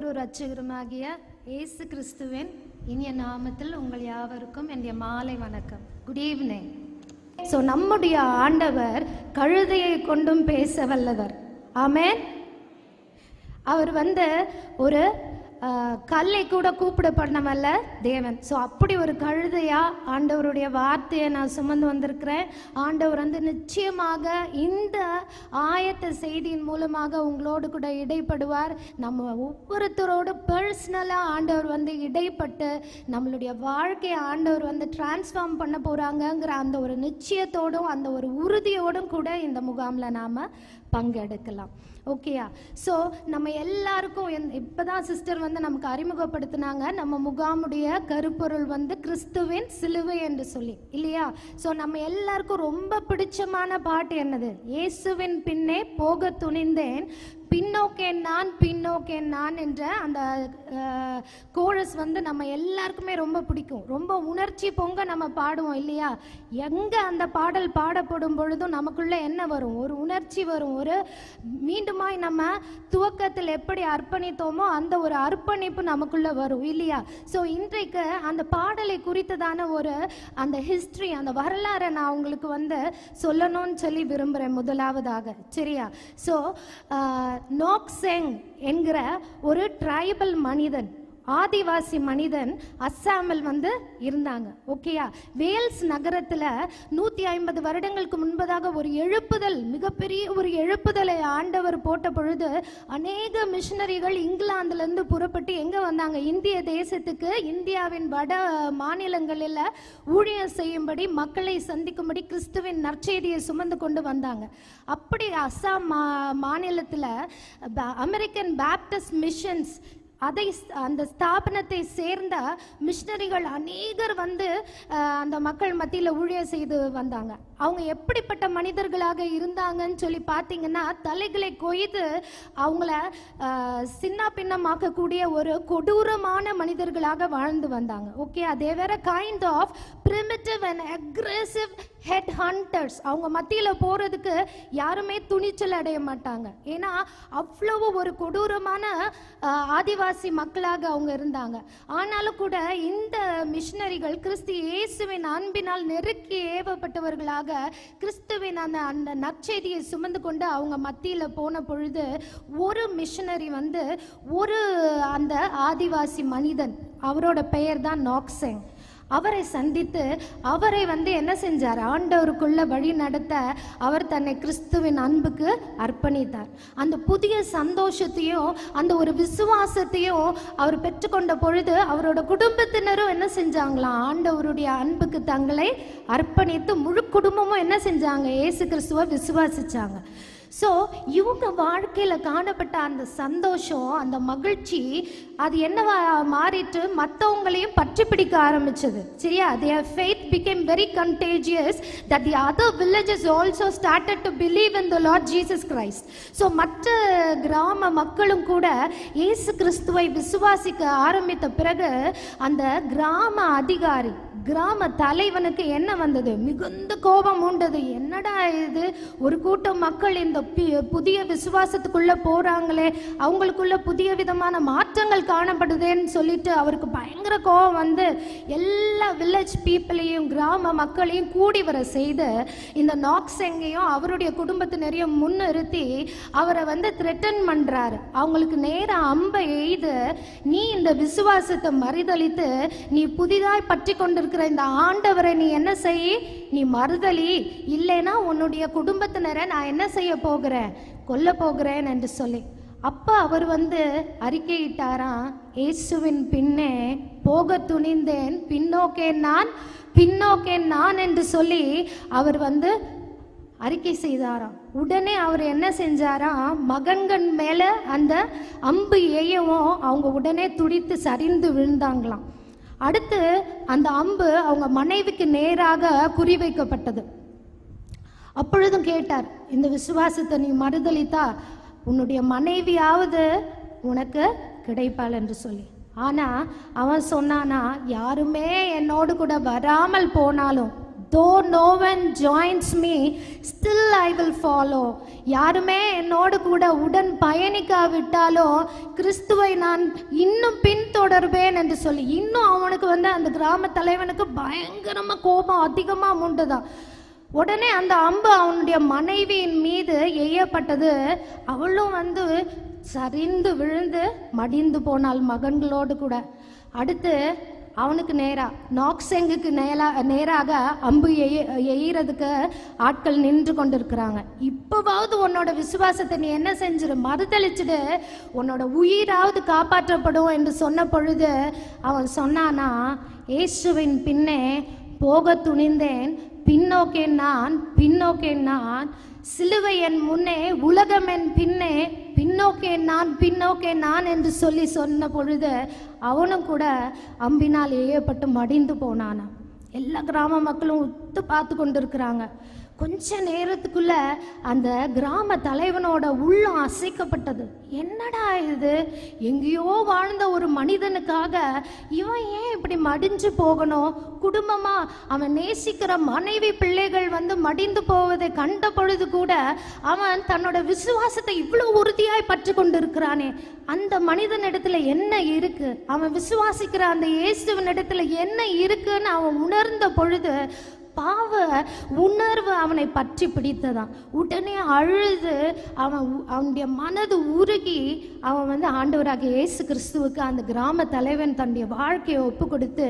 ஆண்டவரும் இரட்சகருமாகிய இயேசு கிறிஸ்துவின் இனிய நாமத்தில் உங்கள் யாவருக்கும் என்னுடைய மாலை வணக்கம். Good evening. ஸோ நம்முடைய ஆண்டவர் கழுதையை கொண்டும் பேச வல்லவர். ஆமென். அவர் ஒரு கல்லை கூட கூப்பிட பண்ணவல்ல தேவன். ஸோ அப்படி ஒரு கழுதையா ஆண்டவருடைய வார்த்தையை நான் சுமந்து வந்திருக்கிறேன். ஆண்டவர் நிச்சயமாக இந்த ஆயத்த செய்தியின் மூலமாக உங்களோடு கூட இடைப்படுவார். நம்ம ஒவ்வொருத்தரோடு பர்சனலாக ஆண்டவர் இடைப்பட்டு நம்மளுடைய வாழ்க்கையை ஆண்டவர் டிரான்ஸ்ஃபார்ம் பண்ண போகிறாங்கங்கிற அந்த ஒரு நிச்சயத்தோடும் அந்த ஒரு உறுதியோடும் கூட இந்த முகாமில் நாம் பங்கெடுக்கலாம். ஓகேயா? ஸோ நம்ம எல்லாருக்கும் இப்போதான் சிஸ்டர் நமக்கு அறிமுகப்படுத்தினாங்க. நம்ம முகாமுடைய கருப்பொருள் கிறிஸ்துவின் சிலுவை என்று சொல்லி, இல்லையா? ஸோ நம்ம எல்லாருக்கும் ரொம்ப பிடிச்சமான பாட்டு என்னது? இயேசுவின் பின்னே போக துணிந்தேன், பின்னோக்கேன் நான் பின்னோக்கேன் நான் என்ற அந்த கோரஸ் நம்ம எல்லாருக்குமே ரொம்ப பிடிக்கும். ரொம்ப உணர்ச்சி பொங்க நம்ம பாடுவோம், இல்லையா? எங்கே அந்த பாடல் பாடப்படும் பொழுதும் நமக்குள்ள என்ன வரும்? ஒரு உணர்ச்சி வரும். ஒரு மீண்டுமாய் நம்ம துவக்கத்தில் எப்படி அர்ப்பணித்தோமோ அந்த ஒரு அர்ப்பணிப்பு நமக்குள்ள வரும், இல்லையா? ஸோ இன்றைக்கு அந்த பாடலை குறித்ததான அந்த ஹிஸ்ட்ரி, அந்த வரலாறை நான் உங்களுக்கு சொல்லணும்னு சொல்லி விரும்புகிறேன் முதலாவதாக. சரியா? ஸோ நோக்செங் என்கிற ஒரு ட்ரைபல் மனிதன், ஆதிவாசி மனிதன் அஸ்ஸாமில் இருந்தாங்க. ஓகேயா? வேல்ஸ் நகரத்தில் 150 வருடங்களுக்கு முன்பதாக ஒரு எழுப்புதல், மிகப்பெரிய ஒரு எழுப்புதலை ஆண்டவர் போட்ட பொழுது அநேக மிஷனரிகள் இங்கிலாந்துலேருந்து புறப்பட்டு எங்கே வந்தாங்க? இந்திய தேசத்துக்கு, இந்தியாவின் வட மாநிலங்களில் ஊழியம் செய்யும்படி, மக்களை சந்திக்கும்படி கிறிஸ்துவின் நற்செய்தியை சுமந்து கொண்டு வந்தாங்க. அப்படி அஸ்ஸாம் மாநிலத்தில் அமெரிக்கன் பேப்டிஸ்ட் மிஷன்ஸ் அந்த ஸ்தாபனத்தை சேர்ந்த மிஷனரிகள் அநேகர் அந்த மக்கள் மத்தியில் ஊழியம் செய்து வந்தாங்க. அவங்க எப்படிப்பட்ட மனிதர்களாக இருந்தாங்கன்னு சொல்லி பார்த்தீங்கன்னா, தலைகளை கொய்து அவங்கள சின்ன பின்னமாக்கக்கூடிய ஒரு கொடூரமான மனிதர்களாக வாழ்ந்து வந்தாங்க. ஓகே, அதே வேற kind of primitive and aggressive head hunters. அவங்க மத்தியில் போகிறதுக்கு யாருமே துணிச்சல் அடைய மாட்டாங்க. ஏன்னா அவ்வளவு ஒரு கொடூரமான ஆதிவாசி மக்களாக அவங்க இருந்தாங்க. ஆனாலும் கூட இந்த மிஷனரிகள் கிறிஸ்து இயேசுவின் அன்பினால் நெருக்கி ஏவப்பட்டவர்களாக கிறிஸ்துவின் அந்த நற்செய்தியை சுமந்து கொண்டு அவங்க மத்தியில் போன பொழுது ஒரு மிஷனரி ஒரு அந்த ஆதிவாசி மனிதன், அவரோட பெயர் தான் நோக்செங், அவரை சந்தித்து அவரை என்ன செஞ்சார்? ஆண்டவருக்குள்ள வழி நடத்த அவர் தன்னை கிறிஸ்துவின் அன்புக்கு அர்ப்பணித்தார். அந்த புதிய சந்தோஷத்தையும் அந்த ஒரு விசுவாசத்தையும் அவர் பெற்றுக்கொண்ட பொழுது அவரோட குடும்பத்தினரும் என்ன செஞ்சாங்களாம்? ஆண்டவருடைய அன்புக்கு தங்களை அர்ப்பணித்து முழு குடும்பமும் என்ன செஞ்சாங்க? இயேசு கிறிஸ்துவை விசுவாசிச்சாங்க. ஸோ இவங்க வாழ்க்கையில் காணப்பட்ட அந்த சந்தோஷம், அந்த மகிழ்ச்சி, அது என்னவா மாறிட்டு மற்றவங்களையும் பற்றி பிடிக்க ஆரம்பிச்சது. சரியா? their faith became very contagious that the other villages also started to believe in the Lord Jesus Christ. So மற்ற கிராம மக்களும் கூட இயேசு கிறிஸ்துவை விசுவாசிக்க ஆரம்பித்த பிறகு அந்த கிராம அதிகாரி, கிராம தலைவனுக்கு என்ன வந்தது? மிகுந்த கோபம் உண்டது. என்னடா இது, ஒரு கூட்டம் மக்கள் இந்த புதிய விசுவாசத்துக்குள்ள போறாங்களே, அவங்களுக்குள்ள புதிய விதமான மாற்றங்கள் காணப்படுதுன்னு சொல்லிட்டு அவருக்கு பயங்கர கோபம் எல்லா வில்லேஜ் பீப்புளையும், கிராம மக்களையும் கூடி வர செய்து இந்த நாக்செங்கையும் அவருடைய குடும்பத்தினரையும் முன்னிறுத்தி அவரை த்ரெட்டன் பண்றாரு. அவங்களுக்கு நேரம் அம்பை எய்து, நீ இந்த விசுவாசத்தை மறுதலித்து நீ புதிதாய் பற்றி கொண்டிருக்க இந்த ஆண்டவரை நீ என்ன செய்? நீ மறுதலி, இல்லைன்னா உன்னுடைய குடும்பத்தினரை நான் என்ன செய்ய போகிறேன்? கொல்ல போகிறேன் என்று சொல்லி. அப்ப அவர் அறிக்கையிட்டாராம், இயேசுவின் பின்னே போக துணிந்தேன், பின்னோக்கேன் நான் பின்னோக்கேன் நான் என்று சொல்லி அவர் அறிக்கை செய்தாராம். உடனே அவர் என்ன செஞ்சாராம்? மகன்கள் மேல அந்த அம்பு எய்யவும் அவங்க உடனே துடித்து சரிந்து விழுந்தாங்களாம். அடுத்து அந்த அம்பு அவங்க மனைவிக்கு நேராக குறிவைக்கப்பட்டது. அப்பொழுதும் கேட்டார், இந்த விசுவாசத்தை நீ மறுதலித்தா உன்னுடைய மனைவியாவது உனக்கு கிடைப்பாள் என்று சொல்லி. ஆனா அவன் சொன்னானா, யாருமே என்னோடு கூட வராமல் போனாலும் though no one joins me, still I will follow. யாருமே என்னோடு கூட உடன் பயணிக்காவிட்டாலும் கிறிஸ்துவை நான் இன்னும் பின்தொடர்வேன் என்று சொல்லி, இன்னும் அவனுக்கு அந்த கிராம தலைவனுக்கு பயங்கரமா கோபம் அதிகமா உண்டுதான். உடனே அந்த அம்பு அவனுடைய மனைவியின் மீது எய்யப்பட்டது. அவளும் சரிந்து விழுந்து மடிந்து போனாள் மகன்களோடு கூட. அடுத்து அவனுக்கு நாக்செங்குக்கு நேராக அம்பு எய்யறதுக்கு ஆட்கள் நின்று கொண்டிருக்கிறாங்க. இப்போவாவது உன்னோட விசுவாசத்தை நீ என்ன செஞ்சிரு, மறுதளிச்சுடு, உன்னோட உயிராவது காப்பாற்றப்படும் என்று சொன்ன பொழுது அவன் சொன்னானா, இயேசுவின் பின்னே போக துணிந்தேன், பின்னோக்கேன் நான், சிலுவை என் முன்னே, உலகம் என் பின்னே, பின்னோக்கேன் நான் என்று சொல்லி சொன்ன பொழுது அவனும் கூட அம்பினால் ஏயப்பட்டு மடிந்து போனானா. எல்லா கிராம மக்களும் உத்து பார்த்து கொண்டிருக்கிறாங்க. கொஞ்ச நேரத்துக்குள்ள அந்த கிராம தலைவனோட உள்ளம் அசைக்கப்பட்டது. என்னடா இது, எங்கேயோ வாழ்ந்த ஒரு மனிதனுக்காக இவன் ஏன் இப்படி மடிஞ்சு போகணும்? குடும்பமா அவன் நேசிக்கிற மனைவி பிள்ளைகள் மடிந்து போவதை கண்ட பொழுது கூட அவன் தன்னோட விசுவாசத்தை இவ்வளவு உறுதியாய் பற்றி கொண்டிருக்கிறானே, அந்த மனிதனிடத்துல என்ன இருக்கு, அவன் விசுவாசிக்கிற அந்த இயேசுவின் இடத்துல என்ன இருக்குன்னு அவன் உணர்ந்த பொழுது பாவ உணர்வு அவனை பற்றி பிடித்ததான். உடனே அழுது அவனுடைய மனது உருகி அவன் ஆண்டவராக இயேசு கிறிஸ்துவுக்கு, அந்த கிராம தலைவன் தன்னுடைய வாழ்க்கையை ஒப்பு கொடுத்து,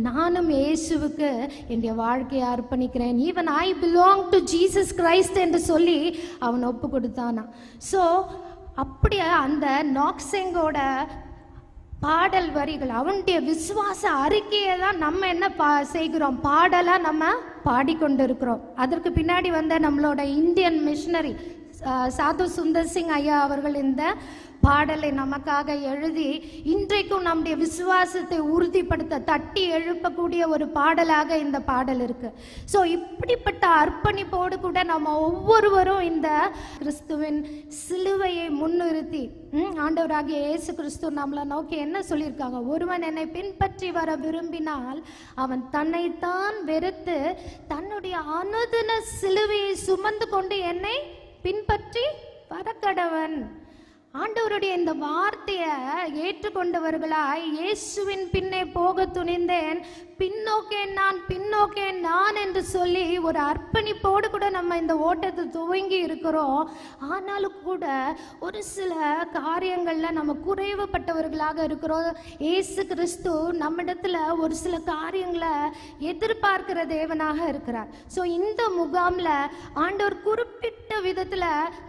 நானும் இயேசுவுக்கு என்னுடைய வாழ்க்கையை அர்ப்பணிக்கிறேன், even I belong to Jesus Christ என்று சொல்லி அவன் ஒப்பு கொடுத்தானா. ஸோ அப்படியே அந்த நாக்செங்கோட பாடல் வரிகள், அவனுடைய விசுவாச அறிக்கையை தான் நம்ம என்ன செய்கிறோம், பாடலா நம்ம பாடிக்கொண்டிருக்கிறோம். அதற்கு பின்னாடி நம்மளோட இந்தியன் மிஷனரி சாது சுந்தர் சிங் ஐயா அவர்கள் இந்த பாடலை நமக்காக எழுதி இன்றைக்கும் நம்முடைய விசுவாசத்தை உறுதிப்படுத்த தட்டி எழுப்பக்கூடிய ஒரு பாடலாக இந்த பாடல் இருக்கு. ஸோ இப்படிப்பட்ட அர்ப்பணிப்போடு கூட நம்ம ஒவ்வொருவரும் இந்த கிறிஸ்துவின் சிலுவையை முன்னிறுத்தி, ஆண்டவராகிய இயேசு கிறிஸ்து நம்மளை நோக்கி என்ன சொல்லியிருக்காங்க, ஒருவன் என்னை பின்பற்றி வர விரும்பினால் அவன் தன்னைத்தான் வெறுத்து தன்னுடைய அனுதின சிலுவையை சுமந்து கொண்டு என்னை பின்பற்றி வரக்கடவன். ஆண்டவருடைய இந்த வார்த்தையை ஏற்றுக்கொண்டவர்களாய் இயேசுவின் பின்னே போக துணிந்தேன், பின்னோக்கேன் நான் என்று சொல்லி ஒரு அர்ப்பணிப்போடு கூட நம்ம இந்த ஓட்டத்தை துவங்கி இருக்கிறோம். ஆனாலும் கூட ஒரு சில காரியங்கள்ல நம்ம குறைவுபட்டவர்களாக இருக்கிறோம். இயேசு கிறிஸ்து நம்மிடத்துல ஒரு சில காரியங்களை எதிர்பார்க்கிற தேவனாக இருக்கிறார். ஸோ இந்த முகாம்ல ஆண்டவர் குறிப்பிட்ட விதத்துல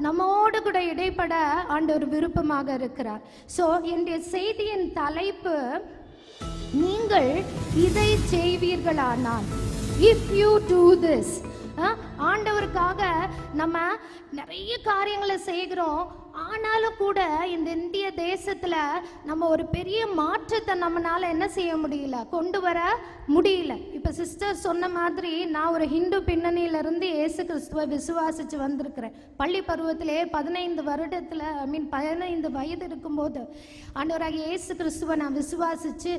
நம்மோடு கூட இடைப்பட ஆண்டவர் விருப்பமாக இருக்கிறார். ஸோ என்னுடைய செய்தியின் தலைப்பு, நீங்கள் இதை செய்வீர்களானால், இஃப் யூ டூ திஸ். ஆண்டவருக்காக நம்ம நிறைய காரியங்களை செய்கிறோம். ஆனாலும் கூட இந்த இந்திய தேசத்துல நம்ம ஒரு பெரிய மாற்றத்தை நம்மளால என்ன செய்ய முடியல, கொண்டு வர முடியல. இப்ப சிஸ்டர் சொன்ன மாதிரி நான் ஒரு ஹிந்து பின்னணியிலிருந்து இயேசு கிறிஸ்துவை விசுவாசிச்சு வந்திருக்கிறேன். பள்ளி பருவத்திலே 15 வயது இருக்கும்போது ஆண்டவராக இயேசு கிறிஸ்துவை நான் விசுவாசிச்சு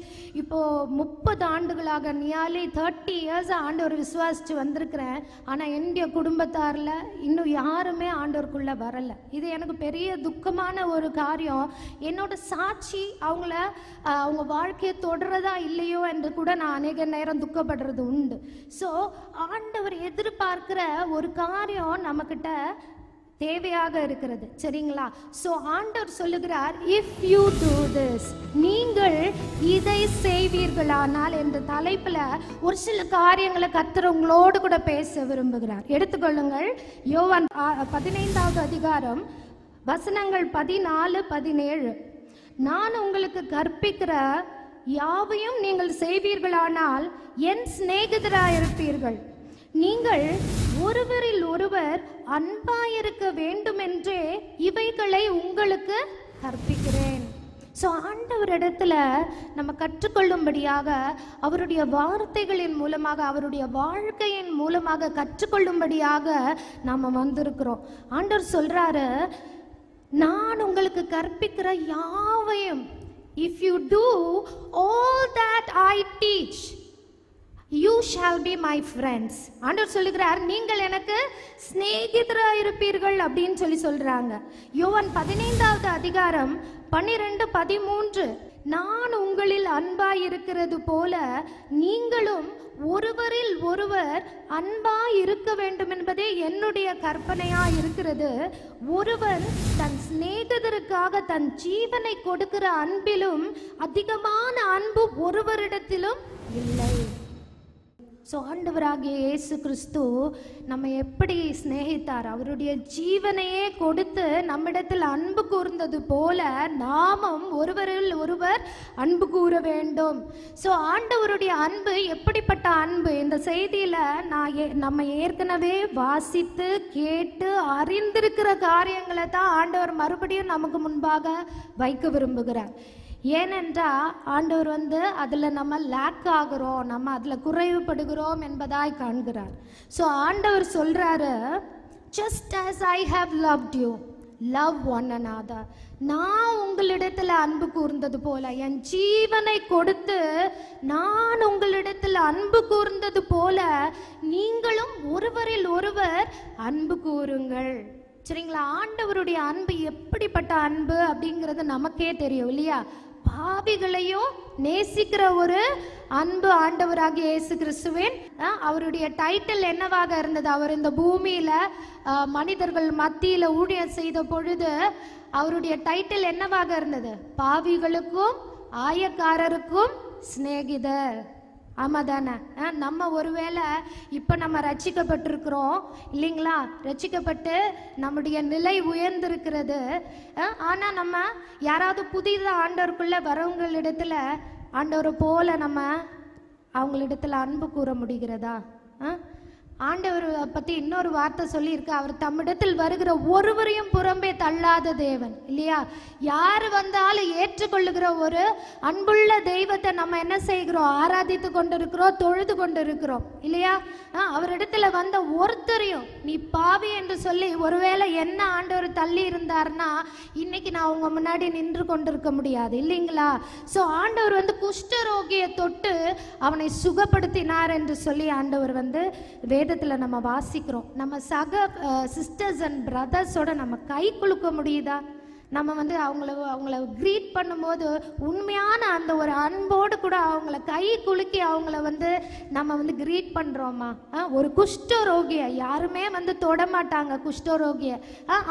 இப்போ 30 ஆண்டுகளாக, நியாலி 30 இயர்ஸ் ஆண்டவர் விசுவாசிச்சு வந்திருக்கிறேன். ஆனா என்னுடைய குடும்பத்தார்ல இன்னும் யாருமே ஆண்டவருக்குள்ள வரல. இது எனக்கு பெரிய துக்கமான ஒரு காரியம். என்னோட சாட்சி அவங்க வாழ்க்கையை தொடர்றதா இல்லையோ என்று கூட நான் அநேக நேரம் துக்கப்படுறது உண்டு. ஸோ ஆண்டவர் எதிர்பார்க்கிற ஒரு காரியம் நம்மக்கிட்ட தேவையாக இருக்கிறது, சரிங்களா? ஸோ ஆண்டவர் சொல்லுகிறார், இஃப் யூ டூ திஸ், நீங்கள் இதை செய்வீர்களானால் என்ற தலைப்பில் ஒரு சில காரியங்களை கர்த்தர் உங்களோடு கூட பேச விரும்புகிறார். எடுத்துக்கொள்ளுங்கள், யோவான் 15வது அதிகாரம் வசனங்கள் 14, 17. நான் உங்களுக்கு கற்பிக்கிற யாவையும் நீங்கள் செய்வீர்களானால் என் சிநேகிதராயிருப்பீர்கள். நீங்கள் ஒருவரில் ஒருவர் அன்பாயிருக்க வேண்டுமென்றே இவைகளை உங்களுக்கு கற்பிக்கிறேன். ஸோ ஆண்டவரிடத்துல நம்ம கற்றுக்கொள்ளும்படியாக, அவருடைய வார்த்தைகளின் மூலமாக, அவருடைய வாழ்க்கையின் மூலமாக கற்றுக்கொள்ளும்படியாக நாம் வந்திருக்கிறோம். ஆண்டவர் சொல்றாரு, நான் உங்களுக்கு கற்பிக்கிற யாவையும், if you do all that I teach, you shall be my friends. ஆண்டவர் சொல்லுகிறார், நீங்கள் எனக்கு சிநேகிதராக இருப்பீர்கள் அப்படின்னு சொல்றாங்க. யோவான் 15வது அதிகாரம் 12-13, நான் உங்களில் அன்பாய் இருக்கிறது போல நீங்களும் ஒருவரில் ஒருவர் அன்பாய் இருக்க வேண்டும் என்பதே என்னுடைய கற்பனையா இருக்கிறது. ஒருவன் தன் சிநேகிதருக்காக தன் ஜீவனை கொடுக்கிற அன்பிலும் அதிகமான அன்பு ஒருவரிடத்திலும் இல்லை. ஸோ ஆண்டவராகிய இயேசு கிறிஸ்து நம்ம எப்படி சிநேகித்தார், அவருடைய ஜீவனையே கொடுத்து நம்மிடத்தில் அன்பு கூர்ந்தது போல நாமும் ஒருவரில் ஒருவர் அன்பு கூற வேண்டும். ஸோ ஆண்டவருடைய அன்பு எப்படிப்பட்ட அன்பு, இந்த செய்தியில் நம்ம ஏற்கனவே வாசித்து கேட்டு அறிந்திருக்கிற காரியங்களை தான் ஆண்டவர் மறுபடியும் நமக்கு முன்பாக வைக்க விரும்புகிறார். ஏனென்றால் ஆண்டவர் அதில் நம்ம லேக் ஆகிறோம், நம்ம அதில் குறைவுபடுகிறோம் என்பதாய் காண்கிறார். ஸோ ஆண்டவர் சொல்கிறாரு, just as I have loved you, love one another. நான் உங்களிடத்தில் அன்பு கூர்ந்தது போல, என் ஜீவனை கொடுத்து நான் உங்களிடத்தில் அன்பு கூர்ந்தது போல நீங்களும் ஒருவரில் ஒருவர் அன்பு கூறுங்கள். சரிங்களா? ஆண்டவருடைய அன்பு எப்படிப்பட்ட அன்பு அப்படிங்கிறது நமக்கே தெரியும் இல்லையா? பாவிகளையும் நேசிக்கிற ஒரு அன்பு ஆண்டவராகிய இயேசு கிறிஸ்துவின். அவருடைய டைட்டில் என்னவாக இருந்தது? அவர் இந்த பூமியில மனிதர்கள் மத்தியில ஊழியம் செய்த பொழுது அவருடைய டைட்டில் என்னவாக இருந்தது? பாவிகளுக்கும் ஆயக்காரருக்கும் சிநேகிதர். ஆமாதானே? நம்ம ஒருவேளை இப்போ நம்ம ரட்சிக்கப்பட்டிருக்கிறோம் இல்லைங்களா? ரட்சிக்கப்பட்டு நம்முடைய நிலை உயர்ந்திருக்கிறது. ஆனால் நம்ம யாராவது புதிதாக ஆண்டவருக்குள்ளே வரவங்களிடத்துல ஆண்டவரை போல நம்ம அவங்களிடத்துல அன்பு கூற முடிகிறதா? ஆண்டவர் பற்றி இன்னொரு வார்த்தை சொல்லியிருக்கு, அவர் தம்மிடத்தில் வருகிற ஒருவரையும் புறம்பே தள்ளாத தேவன் இல்லையா? யார் வந்தாலும் ஏற்றுக்கொள்ளுகிற ஒரு அன்புள்ள தெய்வத்தை நம்ம என்ன செய்கிறோம்? ஆராதித்து கொண்டிருக்கிறோம், தொழுது கொண்டிருக்கிறோம் இல்லையா? அவரிடத்துல வந்த ஒருத்தரையும் நீ பாவி என்று சொல்லி ஒருவேளை என்ன ஆண்டவர் தள்ளி இருந்தார்னா இன்னைக்கு நான் உங்க முன்னாடி நின்று கொண்டிருக்க முடியாது இல்லைங்களா? ஸோ ஆண்டவர் குஷ்டரோகியை தொட்டு அவனை சுகப்படுத்தினார் என்று சொல்லி ஆண்டவர் வேதத்தில் நம்ம வாசிக்கிறோம். நம்ம சக சிஸ்டர்ஸ் அண்ட் பிரதர்ஸோட நம்ம கை குலுக்க முடியுதா? நம்ம அவங்கள க்ரீட் பண்ணும்போது உண்மையான அந்த ஒரு அன்போடு கூட அவங்கள கை குலுக்கி அவங்கள நம்ம க்ரீட் பண்ணுறோமா? ஒரு குஷ்டரோகியை யாருமே தொடமாட்டாங்க. குஷ்டரோகியை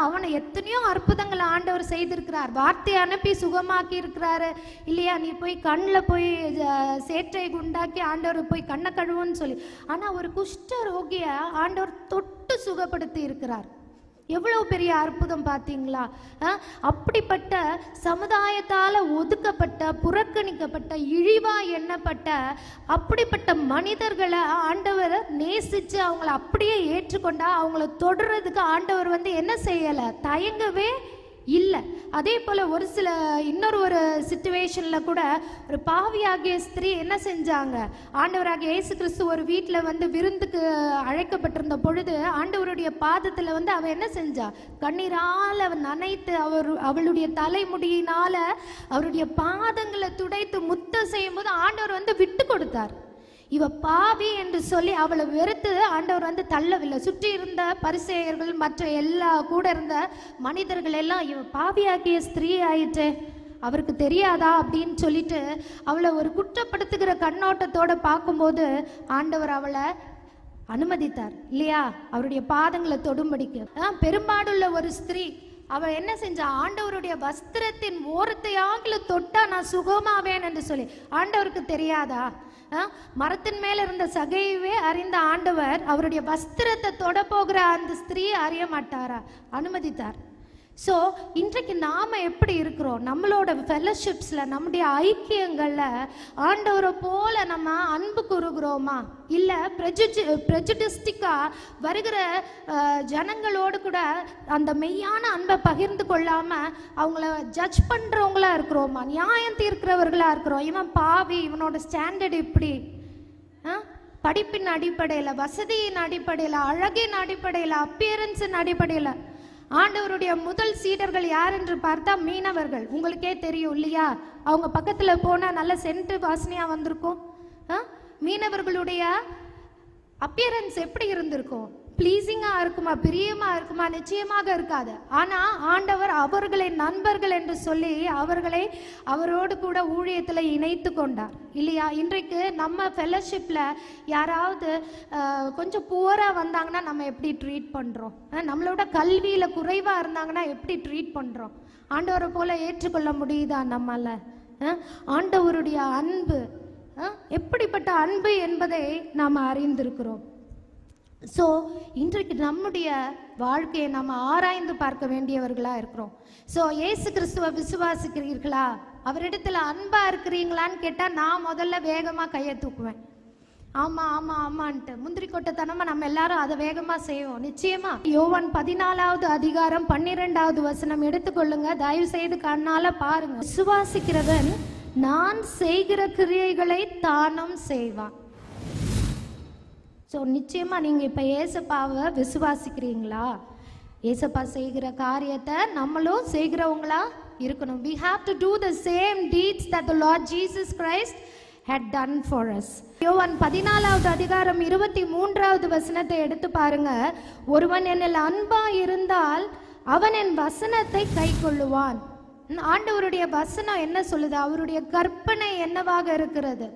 அவனை எத்தனையோ அற்புதங்களை ஆண்டவர் செய்திருக்கிறார், வார்த்தையை அனுப்பி சுகமாக்கி இருக்கிறாரு இல்லையா? நீ போய் கண்ணில் போய் சேற்றை உண்டாக்கி ஆண்டவர் போய் கண்ணை கழுவுன்னு சொல்லி. ஆனால் ஒரு குஷ்டரோகியை ஆண்டவர் தொட்டு சுகப்படுத்தி இருக்கிறார். எவ்வளவு பெரிய அற்புதம் பார்த்தீங்களா? அப்படிப்பட்ட சமுதாயத்தால் ஒதுக்கப்பட்ட, புறக்கணிக்கப்பட்ட, இழிவா எண்ணப்பட்ட அப்படிப்பட்ட மனிதர்களை ஆண்டவர் நேசித்து அவங்கள அப்படியே ஏற்றுக்கொண்டா அவங்கள தொடுறதுக்கு ஆண்டவர் என்ன செய்யலை, தயங்கவே இல்லை. அதே போல் இன்னொரு ஒரு சிச்சுவேஷனில் கூட ஒரு பாவியாகிய ஸ்திரீ என்ன செஞ்சாங்க? ஆண்டவராகிய இயேசு கிறிஸ்து ஒரு வீட்டில் விருந்துக்கு அழைக்கப்பட்டிருந்த பொழுது ஆண்டவருடைய பாதத்தில் அவ என்ன செஞ்சா? கண்ணீரால் அவன் நனைத்து அவளுடைய தலைமுடியினால் அவருடைய பாதங்களை துடைத்து முத்தம் செய்யும் போது ஆண்டவர் விட்டு கொடுத்தார். இவ பாவி என்று சொல்லி அவளை வெறுத்து ஆண்டவர் தள்ளவில்லை. சுற்றி இருந்த பரிசேயர்கள் மற்ற எல்லா கூட இருந்த மனிதர்கள் எல்லாம் இவ பாவியாகிய ஸ்திரீ ஆயிற்றே, அவருக்கு தெரியாதா அப்படின்னு சொல்லிட்டு அவளை ஒரு குற்றப்படுத்துகிற கண்ணோட்டத்தோட பார்க்கும்போது ஆண்டவர் அவளை அனுமதித்தார் இல்லையா? அவருடைய பாதங்களை தொடும்படிக்கு. பெரும்பாடுள்ள ஒரு ஸ்திரீ அவள் என்ன செஞ்சா? ஆண்டவருடைய வஸ்திரத்தின் ஓரத்தையாகில தொட்டா நான் சுகமாவேன் என்று சொல்லி. ஆண்டவருக்கு தெரியாதா? மரத்தின் மேல இருந்த சகையவே அறிந்த ஆண்டவர் அவருடைய வஸ்திரத்தை தொட போகிற அந்த ஸ்திரீயை அறிய மாட்டாரா? அனுமதித்தார். ஸோ இன்றைக்கு நாம் எப்படி இருக்கிறோம்? நம்மளோட ஃபெலோஷிப்ஸில், நம்முடைய ஐக்கியங்களில் ஆண்டவரை போல நம்ம அன்பு கூறுகிறோமா? இல்லை ப்ரெஜுடிஸ்டிக்காக வருகிற ஜனங்களோடு கூட அந்த மெய்யான அன்பை பகிர்ந்து கொள்ளாமல் அவங்கள ஜட்ஜ் பண்ணுறவங்களா இருக்கிறோமா? நியாயம் தீர்க்கிறவர்களாக இருக்கிறோம். இவன் பாவி, இவனோட ஸ்டாண்டர்ட் இப்படி, படிப்பின் அடிப்படையில், வசதியின் அடிப்படையில், அழகின் அடிப்படையில், அப்பியரன்ஸின் அடிப்படையில். ஆண்டவருடைய முதல் சீடர்கள் யார் என்று பார்த்தா மீனவர்கள். உங்களுக்கே தெரியும் இல்லையா? அவங்க பக்கத்தில் போனால் நல்ல சென்ட் வாசனையாக வந்திருக்கும். மீனவர்களுடைய அப்பியரன்ஸ் எப்படி இருந்திருக்கும்? ப்ளீஸிங்கா இருக்குமா, பிரியமா இருக்குமா? நிச்சயமாக இருக்காது. ஆனா ஆண்டவர் அவர்களை நண்பர்கள் என்று சொல்லி அவர்களை அவரோடு கூட ஊழியத்துல இணைத்து கொண்டார் இல்லையா? இன்றைக்கு நம்ம ஃபெலோஷிப்ல யாராவது கொஞ்சம் புவரா வந்தாங்கன்னா நம்ம எப்படி ட்ரீட் பண்றோம்? நம்மளோட கல்வியில குறைவா இருந்தாங்கன்னா எப்படி ட்ரீட் பண்றோம்? ஆண்டவரை போல ஏற்றுக்கொள்ள முடியுதா நம்மால? ஆண்டவருடைய அன்பு எப்படிப்பட்ட அன்பு என்பதை நாம் அறிந்திருக்கிறோம். ஸோ இன்றைக்கு நம்முடைய வாழ்க்கையை நம்ம ஆராய்ந்து பார்க்க வேண்டியவர்களாக இருக்கிறோம். ஸோ இயேசு கிறிஸ்துவை விசுவாசிக்கிறீர்களா? அவரிடத்துல அன்பா இருக்கிறீங்களான்னு கேட்டால் நான் முதல்ல வேகமாக கையை தூக்குவேன். ஆமாம் ஆமாம் ஆமான்ட்டு முந்திரி கொட்டத்தனமாக நம்ம எல்லாரும் அதை வேகமாக செய்வோம். நிச்சயமா யோவான் 14வது அதிகாரம் 12வது வசனம் எடுத்துக்கொள்ளுங்க, தயவு செய்து கண்ணால பாருங்க. விசுவாசிக்கிறவன் நான் செய்கிற கிரியைகளை தானும் செய்வான். ஸோ நிச்சயமா நீங்க இப்ப ஏசப்பாவை விசுவாசிக்கிறீங்களா? ஏசப்பா செய்கிற காரியத்தை நம்மளும் செய்கிறவங்களா இருக்கணும். We have to do the same deeds that the Lord Jesus Christ had done for us. யோவான் 14வது அதிகாரம் 23வது வசனத்தை எடுத்து பாருங்க. ஒருவன் என்னில் அன்பா இருந்தால் அவன் என் வசனத்தை கைக்கொள்ளுவான். ஆண்டவருடைய வசனம் என்ன சொல்லுது? அவருடைய கற்பனை என்னவாக இருக்கிறது?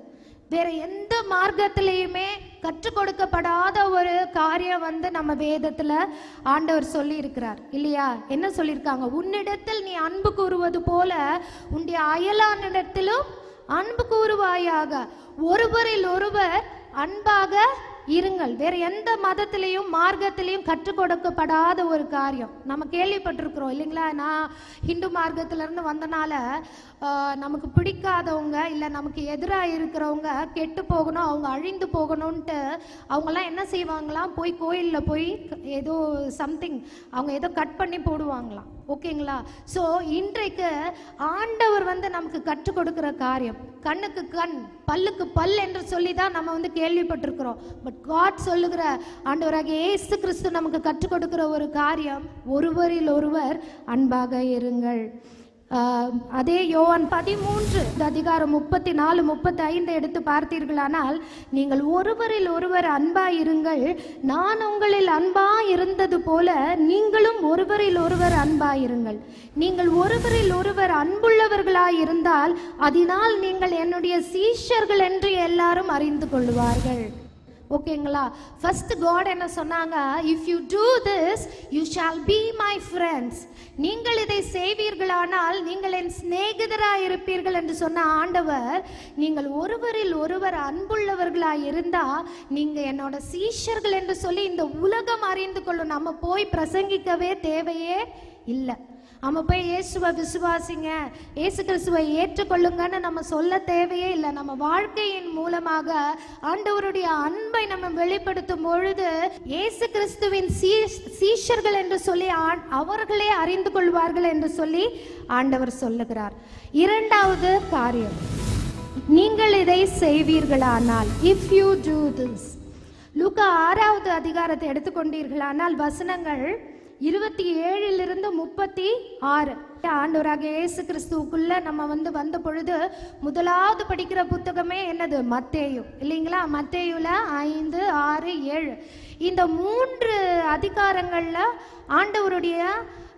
வேற எந்த மார்க்கத்திலையுமே கற்றுக் கொடுக்கப்படாத ஒரு காரியம் நம்ம வேதத்துல ஆண்டவர் சொல்லி இருக்கிறார் இல்லையா? என்ன சொல்லியிருக்காங்க? உன்னிடத்தில் நீ அன்பு கூறுவது போல உன்னுடைய அயலானிடத்திலும் அன்பு கூறுவாயாக. ஒருவரில் ஒருவர் அன்பாக இருங்கள். வேற எந்த மதத்திலையும் மார்க்கத்திலையும் கற்றுக் கொடுக்கப்படாத ஒரு காரியம் நம்ம கேள்விப்பட்டிருக்கிறோம் இல்லைங்களா? நான் ஹிந்து மார்க்கத்துல இருந்து வந்தனால நமக்கு பிடிக்காதவங்க இல்ல நமக்கு எதிராக இருக்கிறவங்க கெட்டு போகணும், அவங்க அழிந்து போகணும்ன்ட்டு அவங்கெல்லாம் என்ன செய்வாங்களாம்? போய் கோயிலில் போய் ஏதோ சம்திங் அவங்க ஏதோ கட் பண்ணி போடுவாங்களாம். ஓகேங்களா? ஸோ இன்றைக்கு ஆண்டவர் நமக்கு கற்றுக் கொடுக்கிற காரியம் கண்ணுக்கு கண் பல்லுக்கு பல் என்று சொல்லி தான் நம்ம கேள்விப்பட்டிருக்கிறோம். பட் காட் சொல்லுகிற ஆண்டவராகிய இயேசு கிறிஸ்து நமக்கு கற்றுக் கொடுக்கிற ஒரு காரியம் ஒருவரில் ஒருவர் அன்பாக இருங்கள். அதே யோவான் 13 அதிகாரம் 34 35 எடுத்து பார்த்தீர்களானால், நீங்கள் ஒருவரில் ஒருவர் அன்பாயிருங்கள், நான் உங்களில் அன்பாயிருந்தது போல நீங்களும் ஒருவரில் ஒருவர் அன்பாயிருங்கள். நீங்கள் ஒருவரில் ஒருவர் அன்புள்ளவர்களாயிருந்தால் அதனால் நீங்கள் என்னுடைய சீஷர்கள் என்று எல்லாரும் அறிந்து கொள்வார்கள். ஓகேங்களா? ஃபர்ஸ்ட் காட் என்ன சொன்னாங்க? If you do this you shall be my friends. நீங்கள் இதை செய்வீர்களானால் நீங்கள் என் சிநேகிதராக இருப்பீர்கள் என்று சொன்ன ஆண்டவர், நீங்கள் ஒருவரில் ஒருவர் அன்புள்ளவர்களாக இருந்தா நீங்க என்னோட சீஷர்கள் என்று சொல்லி இந்த உலகம் அறிந்து கொள்ளும். நம்ம போய் பிரசங்கிக்கவே தேவையே இல்லை. நம்ம போய் இயேசுவை விசுவாசிங்க, இயேசு கிறிஸ்துவை ஏற்றுக்கொள்ளுங்கன்னு நம்ம சொல்ல தேவையே இல்லை. நம்ம வாழ்க்கையின் மூலமாக ஆண்டவருடைய அன்பை நம்ம வெளிப்படுத்தும் பொழுது இயேசு கிறிஸ்துவின் சீஷர்கள் என்று சொல்லி அவர்களே அறிந்து கொள்வார்கள் என்று சொல்லி ஆண்டவர் சொல்லுகிறார். இரண்டாவது காரியம், நீங்கள் இதை செய்வீர்களானால், இஃப் யூ டூ திஸ். லூக்கா 6வது அதிகாரத்தை எடுத்துக்கொண்டீர்களானால் வசனங்கள் 27 36. ஆண்டவராகிய இயேசு கிறிஸ்துவுக்குள்ள நம்ம வந்த பொழுது முதலாவது படிக்கிற புத்தகமே என்னது? மத்தேயு இல்லைங்களா? மத்தேயுல 5, 6, 7 இந்த 3 அதிகாரங்கள்ல ஆண்டவருடைய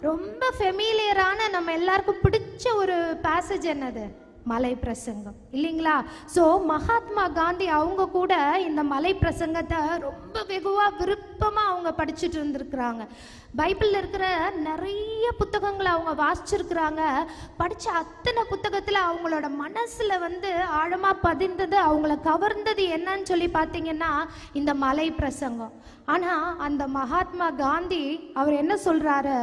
ரொம்ப ஃபெமிலியரான நம்ம எல்லாருக்கும் பிடிச்ச ஒரு பேசேஜ் என்னது? மலை பிரசங்கம் இல்லைங்களா? ஸோ மகாத்மா காந்தி அவங்க கூட இந்த மலை பிரசங்கத்தை ரொம்ப வெகுவாக விருப்பமாக அவங்க படிச்சுட்டு இருந்திருக்கிறாங்க. பைபிளில் இருக்கிற நிறைய புத்தகங்களை அவங்க வாசிச்சிருக்கிறாங்க. படித்த அத்தனை புத்தகத்தில் அவங்களோட மனசில் ஆழமாக பதிந்தது, அவங்கள கவர்ந்தது என்னன்னு சொல்லி பார்த்தீங்கன்னா இந்த மலை பிரசங்கம். ஆனால் அந்த மகாத்மா காந்தி அவர் என்ன சொல்கிறாரு?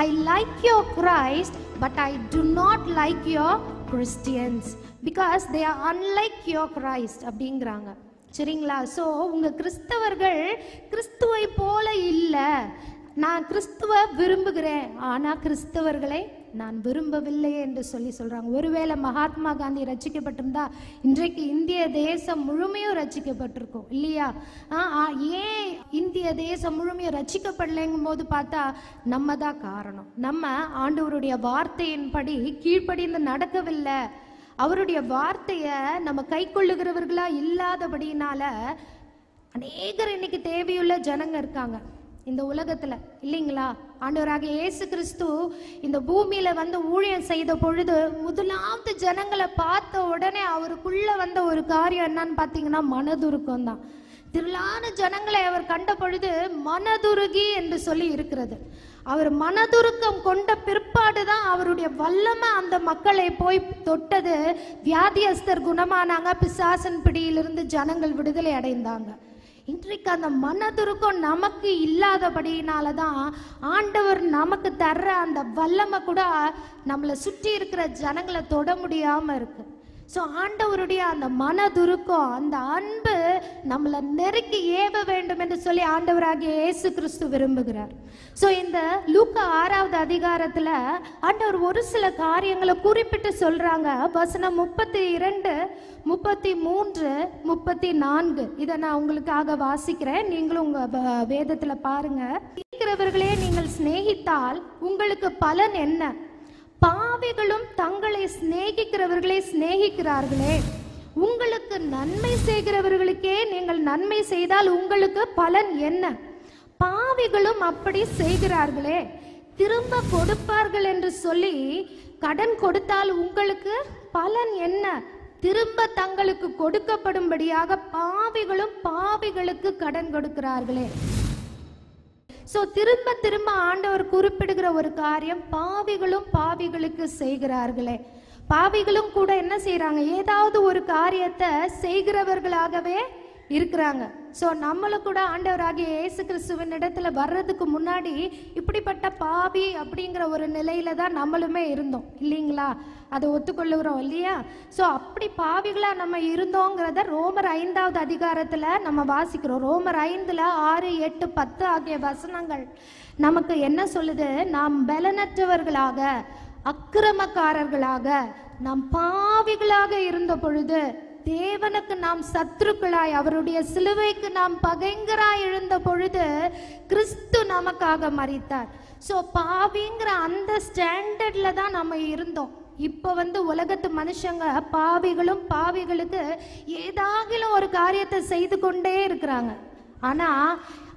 I like your Christ but I to not like your Christians because they are unlike your Christ அப்படிங்கிறாங்க. சரிங்களா? ஸோ உங்கள் கிறிஸ்தவர்கள் கிறிஸ்துவை போல இல்லை. நான் கிறிஸ்துவை விரும்புகிறேன் ஆனால் கிறிஸ்தவர்களை நான் விரும்பவில்லை என்று சொல்றாங்க. ஒருவேளை மகாத்மா காந்தி ரட்சிக்கப்பட்டிருந்தா இன்றைக்கு இந்திய தேசம் முழுமையும் ரட்சிக்கப்பட்டிருக்கும் இல்லையா? ஏன் இந்திய தேசம் முழுமையும் ரட்சிக்கப்படலைங்கும் போது பார்த்தா நம்ம தான் காரணம். நம்ம ஆண்டவருடைய வார்த்தையின்படி கீழ்ப்படிந்து நடக்கவில்லை. அவருடைய வார்த்தையை நம்ம கை கொள்ளுகிறவர்களா இல்லாதபடினால அநேகர் இன்னைக்கு தேவையுள்ள ஜனங்க இருக்காங்க இந்த உலகத்துல, இல்லைங்களா? ஆண்டவராகிய இயேசு கிறிஸ்து இந்த பூமியில வந்து ஊழியம் செய்த பொழுது முதலாவது ஜனங்களை பார்த்த உடனே அவருக்குள்ள வந்த ஒரு காரியம் என்னன்னு பார்த்தீங்கன்னா மனதுருக்கம் தான். திரளான ஜனங்களை அவர் கண்ட பொழுது மனதுருகி என்று சொல்லி இருக்கிறது. அவர் மனதுருக்கம் கொண்ட பிற்பாடு தான் அவருடைய வல்லமை அந்த மக்களை போய் தொட்டது. வியாதியஸ்தர் குணமானாங்க, பிசாசன் பிடியிலிருந்து ஜனங்கள் விடுதலை அடைந்தாங்க. இன்றைக்கு அந்த மனதுருக்கம் நமக்கு இல்லாதபடினால தான் ஆண்டவர் நமக்கு தர்ற அந்த வல்லமை கூட நம்மளை சுற்றி இருக்கிற ஜனங்களை தொட முடியாம இருக்கு. ஸோ ஆண்டவருடைய அந்த மனதுருக்கம், அந்த அன்பு நம்மளை நெருக்கி ஏவ வேண்டும் என்று சொல்லி ஆண்டவராகிய இயேசு கிறிஸ்து விரும்புகிறார். ஸோ இந்த லூக்கா 6வது அதிகாரத்தில் ஆண்டவர் ஒரு சில காரியங்களை குறிப்பிட்டு சொல்றாங்க. வசனம் 32, 33, 34 இதை நான் உங்களுக்காக வாசிக்கிறேன். நீங்களும் உங்க வேதத்துல பாருங்க. இருக்கிறவர்களே நீங்கள் சிநேகித்தால் உங்களுக்கு பலன் என்ன? பாவிகளும் தங்களை சிநேகிக்கிறவர்களை சிநேகிக்கிறார்களே. உங்களுக்கு நன்மை செய்கிறவர்களுக்கே நீங்கள் நன்மை செய்தால் உங்களுக்கு பலன் என்ன? பாவிகளும் அப்படி செய்கிறார்களே. திரும்ப கொடுப்பார்கள் என்று சொல்லி கடன் கொடுத்தால் உங்களுக்கு பலன் என்ன? திரும்ப தங்களுக்கு கொடுக்கப்படும்படியாக பாவிகளும் பாவிகளுக்கு கடன் கொடுக்கிறார்களே. ஸோ திரும்ப திரும்ப ஆண்டவர் குறிப்பிடுகிற ஒரு காரியம், பாவிகளும் பாவிகளுக்கு செய்கிறார்களே. பாவிகளும் கூட என்ன செய்யறாங்க? ஏதாவது ஒரு காரியத்தை செய்கிறவர்களாகவே இருக்கிறாங்க. ஸோ நம்மளும் கூட ஆண்டவராகிய இயேசு கிறிஸ்துவின் இடத்துல வர்றதுக்கு முன்னாடி இப்படிப்பட்ட பாவி அப்படிங்கிற ஒரு நிலையில தான் நம்மளுமே இருந்தோம், இல்லைங்களா? அதை ஒத்துக்கொள்ளுகிறோம் இல்லையா? ஸோ அப்படி பாவிகளா நம்ம இருந்தோங்கிறத ரோமர் 5வது அதிகாரத்துல நம்ம வாசிக்கிறோம். ரோமர் 5ல் 6, 8, 10 ஆகிய வசனங்கள் நமக்கு என்ன சொல்லுது? நாம் பலனற்றவர்களாக, அக்கிரமக்காரர்களாக, நாம் பாவிகளாக இருந்த பொழுது தேவனுக்கு நாம் சத்துருக்களாய், அவருடைய சிலுவைக்கு நாம் பகைங்கராய் எழுந்த பொழுது கிறிஸ்து நமக்காக மரித்தார். ஸோ பாவிங்கிற அந்த ஸ்டாண்டர்ட்ல தான் நம்ம இருந்தோம். இப்போ வந்து உலகத்து மனுஷங்க பாவிகளும் பாவிகளுக்கு ஏதாகிலும் ஒரு காரியத்தை செய்து கொண்டே இருக்கிறாங்க. ஆனா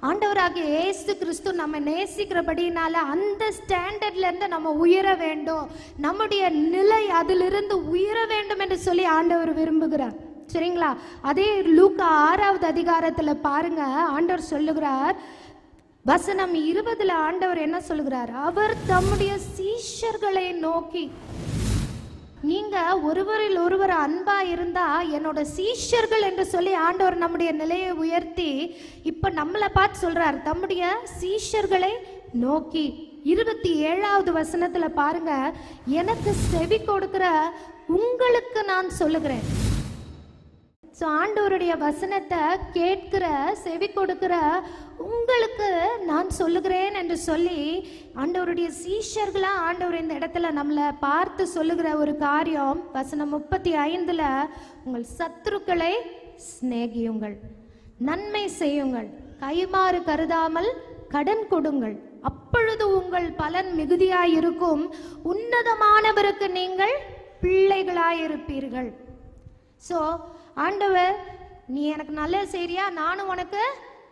ஆண்டவராகிய இயேசு கிறிஸ்து நம்ம நேசிக்கிறபடினால அந்த ஸ்டாண்டர்ட்ல இருந்து நம்ம உயர வேண்டும், நம்முடைய நிலை அதிலிருந்து உயர வேண்டும் என்று சொல்லி ஆண்டவர் விரும்புகிறார். சரிங்களா? அதே லூக்கா 6வது அதிகாரத்துல பாருங்க, ஆண்டவர் சொல்லுகிறார். வசனம் 20ல் ஆண்டவர் என்ன சொல்லுகிறார்? அவர் தம்முடைய சீஷர்களை நோக்கி, நீங்க ஒருவரில் ஒருவர் அன்பா இருந்தா என்னோட சீஷர்கள் என்று சொல்லி ஆண்டவர் நம்முடைய நிலையை உயர்த்தி இப்ப நம்மளை பார்த்து சொல்றார், தம்முடைய சீஷர்களை நோக்கி. 27வது வசனத்துல பாருங்க, எனக்கு செவி கொடுக்கிற உங்களுக்கு நான் சொல்லுகிறேன். ஸோ ஆண்டவருடைய வசனத்தை கேட்கிற, செவி கொடுக்கிற உங்களுக்கு நான் சொல்லுகிறேன் என்று சொல்லி ஆண்டவருடைய சீஷர்களா ஆண்டவர் இந்த இடத்துல நம்மளை பார்த்து சொல்லுகிற ஒரு காரியம். வசனம் 35ல், உங்கள் சத்துருக்களை சிநேகியுங்கள், நன்மை செய்யுங்கள், கைமாறு கருதாமல் கடன் கொடுங்கள், அப்பொழுது உங்கள் பலன் மிகுதியாயிருக்கும், உன்னதமானவருக்கு நீங்கள் பிள்ளைகளாயிருப்பீர்கள். ஸோ ஆண்டவர், நீ எனக்கு நல்லது செய்றியா, நானும் உனக்கு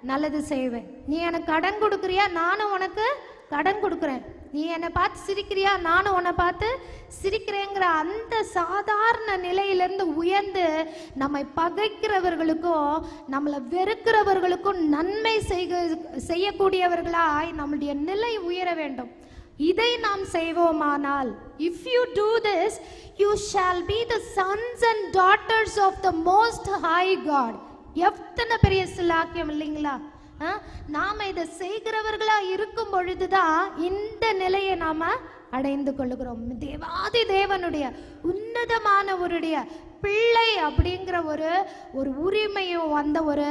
நல்லது செய்வேன். நீ எனக்கு கடன் கொடுக்குறியா, நானும் உனக்கு கடன் கொடுக்குறேன். நீ என்னை பார்த்து சிரிக்கிறியா, நானும் உன்னை பார்த்து சிரிக்கிறேங்கிற அந்த சாதாரண நிலையிலிருந்து உயர்ந்து நம்மை பகைக்கிறவர்களுக்கும் நம்மளை வெறுக்கிறவர்களுக்கும் நன்மை செய்யக்கூடியவர்களாய் நம்முடைய நிலை உயர வேண்டும். இதை நாம் செய்வோமானால், if you do this, you shall be the sons and daughters of the most high God. எத்தனை பெரிய சிலாக்கியம் இல்லைங்களா? நாம இதை செய்கிறவர்களா இருக்கும் பொழுதுதான் இந்த நிலையை நாம அடைந்து கொள்ளுகிறோம். தேவாதி தேவனுடைய உன்னதமானவருடைய பிள்ளை அப்படிங்கிற ஒரு உரிமையும் அந்த ஒரு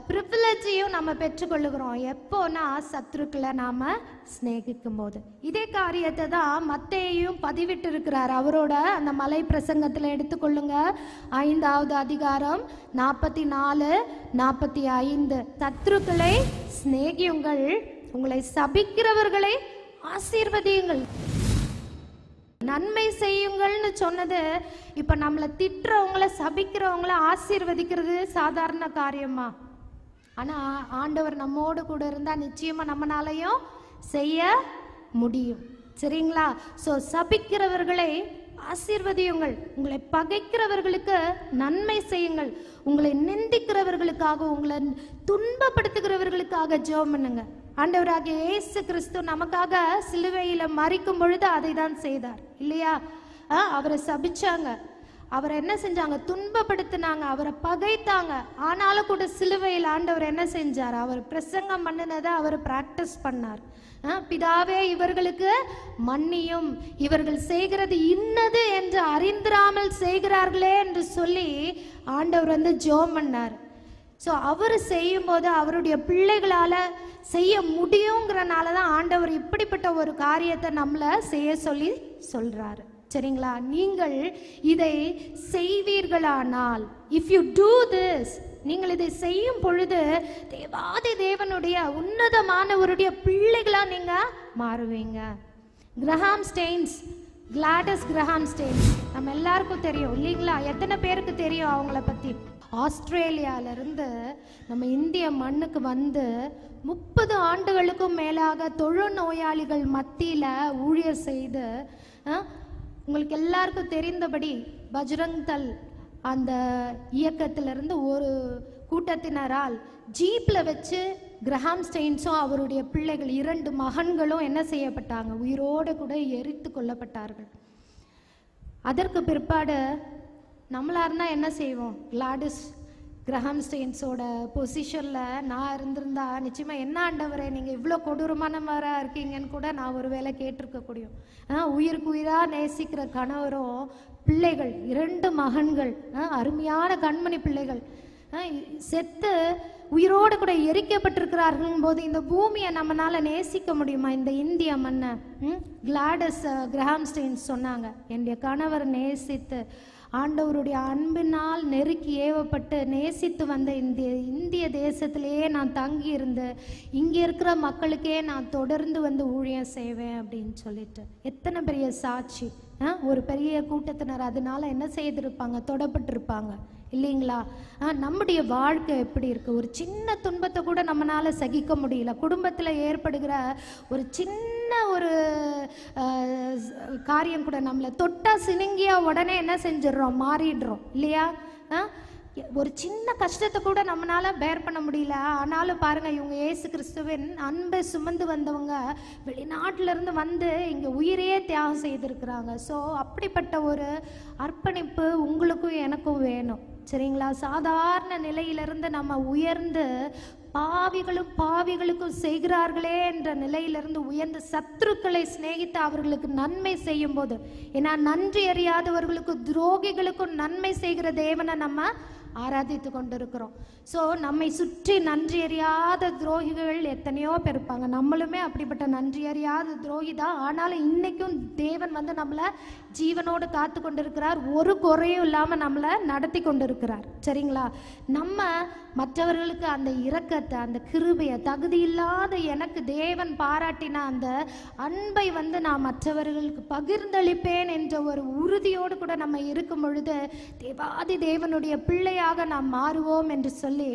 ப்ரிவிலேஜையும் நம்ம பெற்றுக்கொள்ளுகிறோம். எப்போனா சத்துருக்களை நாம சிநேகிக்கும் போது. இதே காரியத்தை தான் மத்தேயும் பதிவிட்டு இருக்கிறார் அவரோட அந்த மலை பிரசங்கத்தில். எடுத்துக்கொள்ளுங்க, 5வது அதிகாரம் 44, 45. சத்துருக்களை சிநேகியுங்கள், உங்களை சபிக்கிறவர்களை ஆசீர்வதியுங்கள். நன்மை செய்யுங்கள்னு சொன்னது இப்ப நம்மளை திட்டுறவங்கள சபிக்கிறவங்கள ஆசீர்வதிக்கிறது சாதாரண காரியமா? ஆனா ஆண்டவர் நம்மோடு கூட இருந்தா நிச்சயமா நம்மனாலையும் செய்ய முடியும். சரிங்களா? ஸோ சபிக்கிறவர்களை ஆசீர்வதியுங்கள், உங்களை பகைக்கிறவர்களுக்கு நன்மை செய்யுங்கள், உங்களை நிந்திக்கிறவர்களுக்காக உங்களை துன்பப்படுத்துகிறவர்களுக்காக ஜெபம் பண்ணுங்க. ஆண்டவராகிய இயேசு கிறிஸ்து நமக்காக சிலுவையில மரிக்கும் பொழுது அதை தான் செய்தார் இல்லையா? அவரை சபிச்சாங்க, அவரை என்ன செஞ்சாங்க? துன்பப்படுத்தினாங்க, அவரை பகைத்தாங்க. ஆனாலும் கூட சிலுவையில் ஆண்டவர் என்ன செஞ்சார்? அவர் பிரசங்கம் பண்ணினதை அவர் பிராக்டிஸ் பண்ணார். பிதாவே இவர்களுக்கு மன்னியும், இவர்கள் செய்கிறது இன்னது என்று அறிந்திராமல் செய்கிறார்களே என்று சொல்லி ஆண்டவர் வந்து ஜெபம் பண்ணார். ஸோ அவர் செய்யும் போது அவருடைய பிள்ளைகளால செய்ய முடியுங்கிறனால தான் ஆண்டவர் இப்படிப்பட்ட ஒரு காரியத்தை நம்மளை செய்ய சொல்லி சொல்றாரு. சரிங்களா? நீங்கள் இதை செய்வீர்களானால், இஃப் யூ டூ திஸ், நீங்கள் இதை செய்யும் பொழுது தேவாதி தேவனுடைய உன்னதமானவருடைய பிள்ளைகளா நீங்க மாறுவீங்க. கிரஹாம் ஸ்டெயின்ஸ், கிளாடஸ் கிரஹாம் ஸ்டெயின்ஸ் நம்ம எல்லாருக்கும் தெரியும் இல்லைங்களா? எத்தனை பேருக்கு தெரியும் அவங்கள பத்தி? ஆஸ்திரேலியாவிலிருந்து நம்ம இந்திய மண்ணுக்கு வந்து 30 ஆண்டுகளுக்கும் மேலாக தொழுநோயாளிகள் மத்தியில் ஊழியர் செய்து, உங்களுக்கு எல்லாருக்கும் தெரிந்தபடி பஜ்ரங் தள் அந்த இயக்கத்திலிருந்து ஒரு கூட்டத்தினரால் ஜீப்பில் வச்சு கிரஹாம் ஸ்டெயின்ஸும் அவருடைய பிள்ளைகள் 2 மகன்களும் என்ன செய்யப்பட்டாங்க? உயிரோடு கூட எரித்து கொல்லப்பட்டார்கள். அதற்கு பிற்பாடு நம்மளா இருந்தால் என்ன செய்வோம்? கிளாடிஸ் கிரஹாம் ஸ்டெயின்ஸோட பொசிஷனில் நான் இருந்திருந்தா நிச்சயமாக, என்ன ஆண்டவரே நீங்கள் இவ்வளோ கொடூரமானவராக இருக்கீங்கன்னு கூட நான் ஒரு வேளை கேட்டிருக்கக்கூடிய. உயிருக்கு உயிராக நேசிக்கிற கணவரும் பிள்ளைகள் 2 மகன்கள், அருமையான கண்மணி பிள்ளைகள் செத்து உயிரோடு கூட எரிக்கப்பட்டிருக்கிறார்கள் போது இந்த பூமியை நம்மளால நேசிக்க முடியுமா? இந்த இந்திய மண்ணை கிளாடஸ் கிரஹாம் ஸ்டெயின்ஸ் சொன்னாங்க, என்னுடைய கணவர் நேசித்து ஆண்டவருடைய அன்பினால் நெருக்கி ஏவப்பட்டு நேசித்து வந்த இந்திய தேசத்திலேயே நான் தங்கி இருந்து இங்கே இருக்கிற மக்களுக்கே நான் தொடர்ந்து வந்து ஊழியம் செய்வேன் அப்படின்னு சொல்லிட்டு. எத்தனை பெரிய சாட்சி! ஒரு பெரிய கூட்டத்தினர் அதனால என்ன செய்திருப்பாங்க? தொடப்பட்டிருப்பாங்க இல்லைங்களா? நம்முடைய வாழ்க்கை எப்படி இருக்கு? ஒரு சின்ன துன்பத்தை கூட நம்மளால சகிக்க முடியல. குடும்பத்தில் ஏற்படுகிற ஒரு சின்ன ஒரு காரியம் கூட நம்மளை தொட்டா சினுங்கியா உடனே என்ன செஞ்சிடறோம்? மாறிடுறோம் இல்லையா? ஒரு சின்ன கஷ்டத்தை கூட நம்மளால பேர் பண்ண முடியல. ஆனாலும் பாருங்க, இவங்க இயேசு கிறிஸ்துவின் அன்பை சுமந்து வந்தவங்க வெளிநாட்டிலிருந்து வந்து இங்கே உயிரையே தியாகம் செய்திருக்கிறாங்க. ஸோ அப்படிப்பட்ட ஒரு அர்ப்பணிப்பு உங்களுக்கும் எனக்கும் வேணும். சரிங்களா? சாதாரண நிலையிலிருந்து நம்ம உயர்ந்து பாவிகளுக்கும் செய்கிறார்களே என்ற நிலையிலிருந்து உயர்ந்து சத்துருக்களை சிநேகித்து அவர்களுக்கு நன்மை செய்யும் போது, ஏன்னா நன்றி அறியாதவர்களுக்கு துரோகிகளுக்கும் நன்மை செய்கிற தேவனை நம்ம ஆராதித்து கொண்டிருக்கிறோம். ஸோ நம்மை சுற்றி நன்றி அறியாத துரோகிகள் எத்தனையோ பேர் இருப்பாங்க. நம்மளுமே அப்படிப்பட்ட நன்றி அறியாத துரோகி தான். ஆனாலும் இன்னைக்கும் தேவன் வந்து நம்மளை ஜீவனோடு காத்து கொண்டிருக்கிறார், ஒரு குறையும் இல்லாமல் நம்மளை நடத்தி கொண்டிருக்கிறார். சரிங்களா? நம்ம மற்றவர்களுக்கு அந்த இரக்கத்தை, அந்த கிருபையை, தகுதி இல்லாத எனக்கு தேவன் பாராட்டின அந்த அன்பை வந்து நான் மற்றவர்களுக்கு பகிர்ந்தளிப்பேன் என்ற ஒரு உறுதியோடு கூட நம்ம இருக்கும் பொழுது தேவாதி தேவனுடைய பிள்ளையாக நாம் மாறுவோம் என்று சொல்லி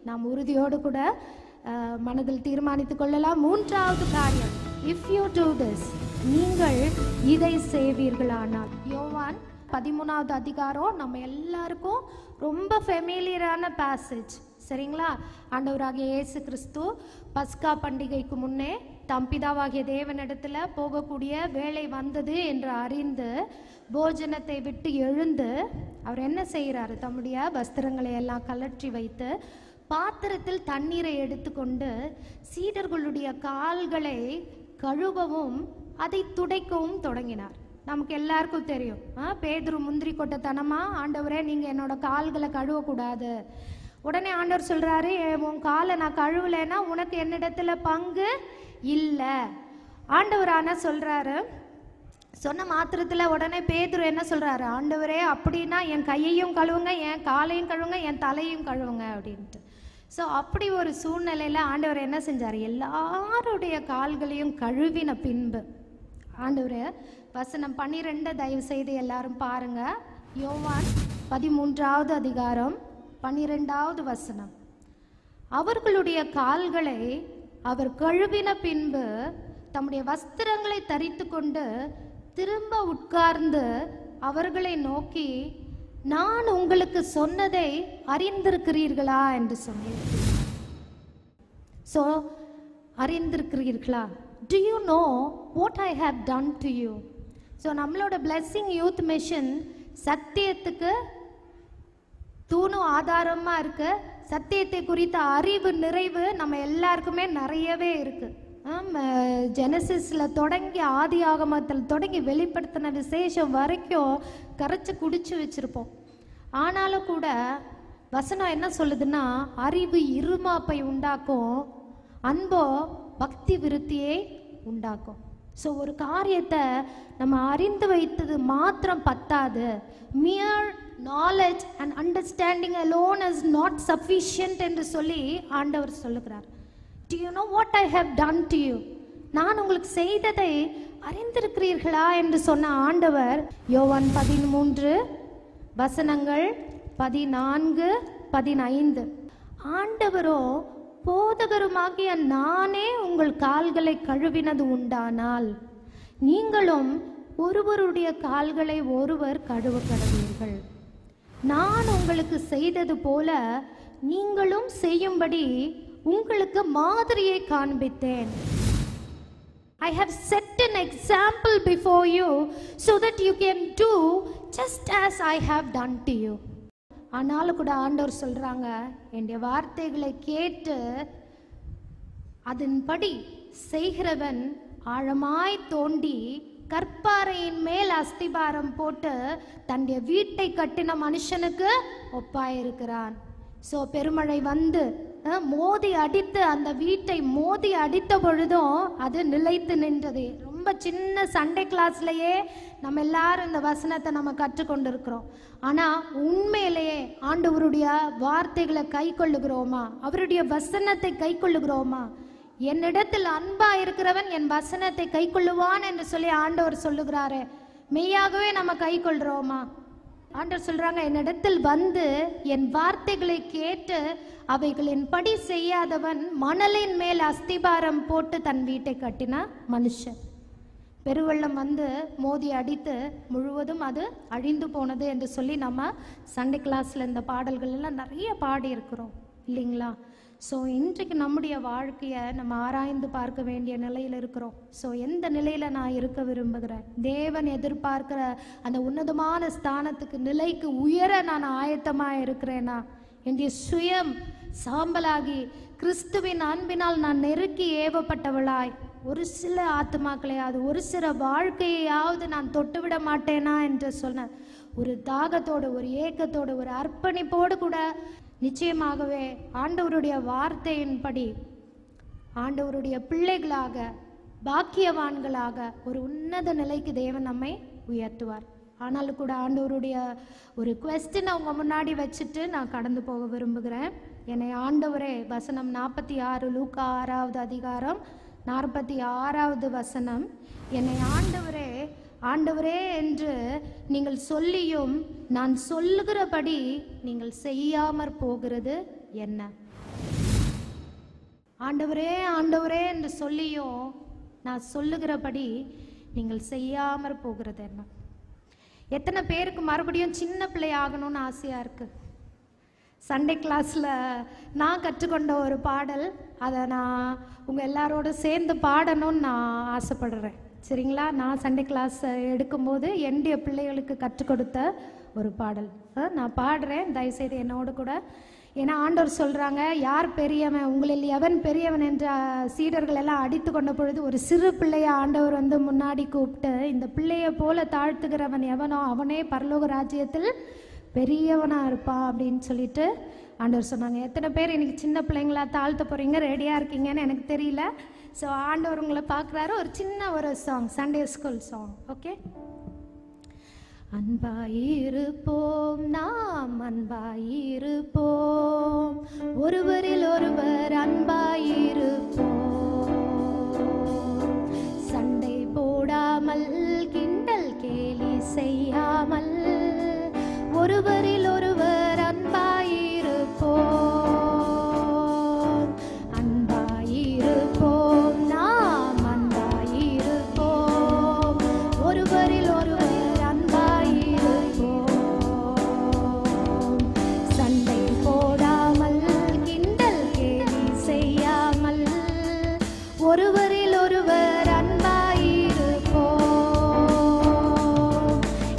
நாம் உறுதியோடு கூட மனதில் தீர்மானித்துக் கொள்ளலாம். 3வது காரியம், இஃப் யூ டூ திஸ், நீங்கள் இதை செய்வீர்களானால். யோவான் 13வது அதிகாரம் நம்ம எல்லாருக்கும் ரொம்ப ஃபெமிலியரான பேசேஜ். சரிங்களா? ஆண்டவராகிய இயேசு கிறிஸ்து பஸ்கா பண்டிகைக்கு முன்னே தம் பிதாவாகிய தேவனிடத்துல போகக்கூடிய வேலை வந்தது என்று அறிந்து போஜனத்தை விட்டு எழுந்து அவர் என்ன செய்கிறாரு? தம்முடைய வஸ்திரங்களை எல்லாம் கலற்றி வைத்து பாத்திரத்தில் தண்ணீரை எடுத்துக்கொண்டு சீடர்களுடைய கால்களை கழுவவும் அதை துடைக்கவும் தொடங்கினார். நமக்கு எல்லாருக்கும் தெரியும், பேதுரு முந்திரி கொட்டத்தனமா, ஆண்டவரே நீங்க என்னோட கால்களை கழுவக்கூடாது. உடனே ஆண்டவர் சொல்றாரு, உன் காலை நான் கழுவலைன்னா உனக்கு என்னிடத்துல பங்கு இல்லை. ஆண்டவர் ஆனா சொல்றாரு, சொன்ன மாத்திரத்தில் உடனே பேதுரு என்ன சொல்றாரு? ஆண்டவரே அப்படின்னா என் கையையும் கழுவுங்க, என் காலையும் கழுவுங்க, என் தலையும் கழுவுங்க அப்படின்ட்டு. ஸோ அப்படி ஒரு சூழ்நிலையில் ஆண்டவர் என்ன செஞ்சார்? எல்லாருடைய கால்களையும் கழுவின பின்பு ஆண்டவரே, வசனம் 12 தயவு செய்து எல்லாரும் பாருங்க. யோவான் 13வது அதிகாரம் 12வது வசனம். அவர்களுடைய கால்களை அவர் கழுவின பின்பு தம்முடைய வஸ்திரங்களை தரித்து கொண்டு திரும்ப உட்கார்ந்து அவர்களை நோக்கி, நான் உங்களுக்கு சொன்னதை அறிந்திருக்கிறீர்களா என்று சொன்னேன். ஸோ அறிந்திருக்கிறீர்களா? Do you know what I have done to you? So நம்மளோட Blessing Youth Mission சத்தியத்துக்கு தூணும் ஆதாரமாக இருக்கு. சத்தியத்தை குறித்த அறிவு நிறைவு நம்ம எல்லாருக்குமே நிறையவே இருக்கு. ஜெனசிஸில் தொடங்கி ஆதி ஆகமத்தில் தொடங்கி வெளிப்படுத்தின விசேஷம் வரைக்கும் கரைச்சி குடிச்சு வச்சிருப்போம். ஆனாலும் கூட வசனம் என்ன சொல்லுதுன்னா, அறிவு இருமாப்பை உண்டாக்கும், அன்போ பக்தி விருத்தியை உண்டாக்கும். ஸோ ஒரு காரியத்தை நம்ம அறிந்து வைத்தது மாத்திரம் பத்தாது. Mere knowledge and understanding alone is not sufficient என்று சொல்லி ஆண்டவர் சொல்லுகிறார். Do you know what I have done to you? நான் உங்களுக்கு செய்ததை அறிந்திருக்கிறீர்களா என்று சொன்ன ஆண்டவர் யோவான் 13 வசனங்கள் 14, 15. ஆண்டவரோ, போதகருமாகிய நானே உங்கள் கால்களை கழுவினது உண்டானால் நீங்களும் ஒருவருடைய கால்களை ஒருவர் கழுவ கடவீர்கள். நான் உங்களுக்கு செய்தது போல நீங்களும் செய்யும்படி உங்களுக்கு மாதிரியை காண்பித்தேன். I have set an example before you so that you can do just as I have done to you. ஆனாலும் கூட ஆண்டவர் சொல்றாங்க, என்னுடைய வார்த்தைகளை கேட்டு அதன்படி செய்கிறவன் ஆழமாய் தோண்டி கற்பாறையின் மேல் அஸ்திபாரம் போட்டு தன்னுடைய வீட்டை கட்டின மனுஷனுக்கு ஒப்பாயிருக்கிறான். ஸோ பெருமழை வந்து மோதி அடித்து அந்த வீட்டை மோதி அடித்த பொழுதும் அது நிலைத்து நின்றது. ரொம்ப சின்ன சண்டே கிளாஸ்லயே நம்ம எல்லாரும் இந்த வசனத்தை நம்ம கற்றுக்கொண்டு இருக்கிறோம். ஆனால் உண்மையிலேயே ஆண்டவருடைய வார்த்தைகளை கை கொள்ளுகிறோமா? அவருடைய வசனத்தை கை கொள்ளுகிறோமா? என்னிடத்தில் அன்பா இருக்கிறவன் என் வசனத்தை கை கொள்ளுவான் என்று சொல்லி ஆண்டவர் சொல்லுகிறாரு. மெய்யாகவே நம்ம கை கொள்றோமா? ஆண்டவர் சொல்றாங்க, என்னிடத்தில் வந்து என் வார்த்தைகளை கேட்டு அவைகளின் படி செய்யாதவன் மணலின் மேல் அஸ்திபாரம் போட்டு தன் வீட்டை கட்டின மனுஷன். பெருவெள்ளம் வந்து மோதி அடித்து முழுவதும் அது அழிந்து போனது என்று சொல்லி நம்ம சண்டே கிளாஸில் இந்த பாடல்கள் எல்லாம் நிறைய பாடி இருக்கிறோம் இல்லைங்களா? ஸோ இன்றைக்கு நம்முடைய வாழ்க்கையை நம்ம ஆராய்ந்து பார்க்க வேண்டிய நிலையில் இருக்கிறோம். ஸோ எந்த நிலையில் நான் இருக்க விரும்புகிறேன்? தேவன் எதிர்பார்க்கிற அந்த உன்னதமான ஸ்தானத்துக்கு நிலைக்கு உயர நான் ஆயத்தமாக இருக்கிறேனா? என்னுடைய சுயம் சாம்பலாகி கிறிஸ்துவின் அன்பினால் நான் நெருக்கி ஏவப்பட்டவளாய் ஒரு சில ஆத்மாக்களையாவது ஒரு சில வாழ்க்கையாவது நான் தொட்டுவிட மாட்டேனா என்று சொன்ன ஒரு தாகத்தோடு, ஒரு ஏக்கத்தோடு, ஒரு அர்ப்பணிப்போடு கூட நிச்சயமாகவே ஆண்டவருடைய வார்த்தையின்படி ஆண்டவருடைய பிள்ளைகளாக, பாக்கியவான்களாக ஒரு உன்னத நிலைக்கு தேவன் நம்மை உயர்த்துவார். ஆனாலும் கூட ஆண்டவருடைய ஒரு குவெஸ்டின் அவங்க முன்னாடி வச்சுட்டு நான் கடந்து போக விரும்புகிறேன். என்னை ஆண்டவரே, வசனம் 46 லூக்கா 6வது அதிகாரம் 46வது வசனம், என்னை ஆண்டவரே ஆண்டவரே என்று நீங்கள் சொல்லியும் நான் சொல்லுகிறபடி நீங்கள் செய்யாமற் போகிறது என்ன? ஆண்டவரே ஆண்டவரே என்று சொல்லியும் நான் சொல்லுகிறபடி நீங்கள் செய்யாமற் போகிறது என்ன? எத்தனை பேருக்கு மறுபடியும் சின்ன பிள்ளை ஆகணும்னு ஆசையாக இருக்குது? சண்டே கிளாஸில் நான் கற்றுக்கொண்ட ஒரு பாடல், அதை நான் உங்கள் எல்லாரோட சேர்ந்து பாடணும்னு நான் ஆசைப்படுறேன். சரிங்களா? நான் சண்டே கிளாஸ் எடுக்கும்போது என்னுடைய பிள்ளைகளுக்கு கற்றுக் கொடுத்த ஒரு பாடல் நான் பாடுறேன். தயவுசெய்து என்னோடு கூட. ஏன்னா ஆண்டவர் சொல்கிறாங்க, யார் பெரியவன், உங்களில் எவன் பெரியவன் என்ற சீடர்கள் எல்லாம் அடித்து கொண்ட பொழுது ஒரு சிறு பிள்ளையை ஆண்டவர் வந்து முன்னாடி கூப்பிட்டு, இந்த பிள்ளையை போல தாழ்த்துகிறவன் எவனோ அவனே பரலோக ராஜ்யத்தில் பெரியவனாக இருப்பான் அப்படின்னு சொல்லிட்டு ஆண்டவர் சொன்னாங்க. எத்தனை பேர் இன்னைக்கு சின்ன பிள்ளைங்களா தாழ்த்த போகிறீங்க, ரெடியாக இருக்கீங்கன்னு எனக்கு தெரியல. ஸோ ஆண்டவர் உங்களை பார்க்குறாரு. ஒரு சின்ன ஒரு song, Sunday school song. Okay? அன்பாயிருப்போம், நாம் அன்பாயிருப்போம், ஒருவரில் ஒருவர் அன்பாயிருப்போம், சண்டை போடாமல் ஒருவரில் ஒருவர் அன்பாயிருப்போம்.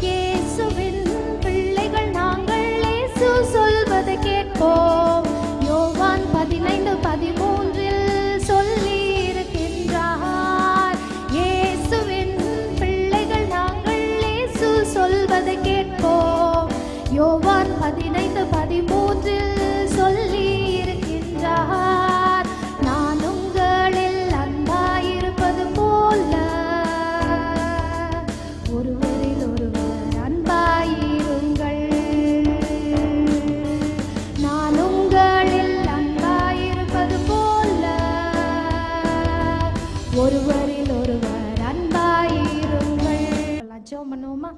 இயேசுவின் பிள்ளைகள் நாங்கள், இயேசு சொல்வதை கேட்போம். யோவான் 15:13 சொல்லி இருக்கின்றார். இயேசுவின் பிள்ளைகள் நாங்கள், இயேசு சொல்வதை கேட்போம். யோவான் 15:13 சொல்லி இருக்கின்றார். நான் உங்களில் அன்பாயிருப்பது போல ஒருவரில் ஒருவர் அன்பாயிருங்கள். நான் உங்களில் அன்பாயிருப்பது போல ஒருவரில் ஒருவர் அன்பாயிருங்கள். ஜெபம் பண்ணுவோமா?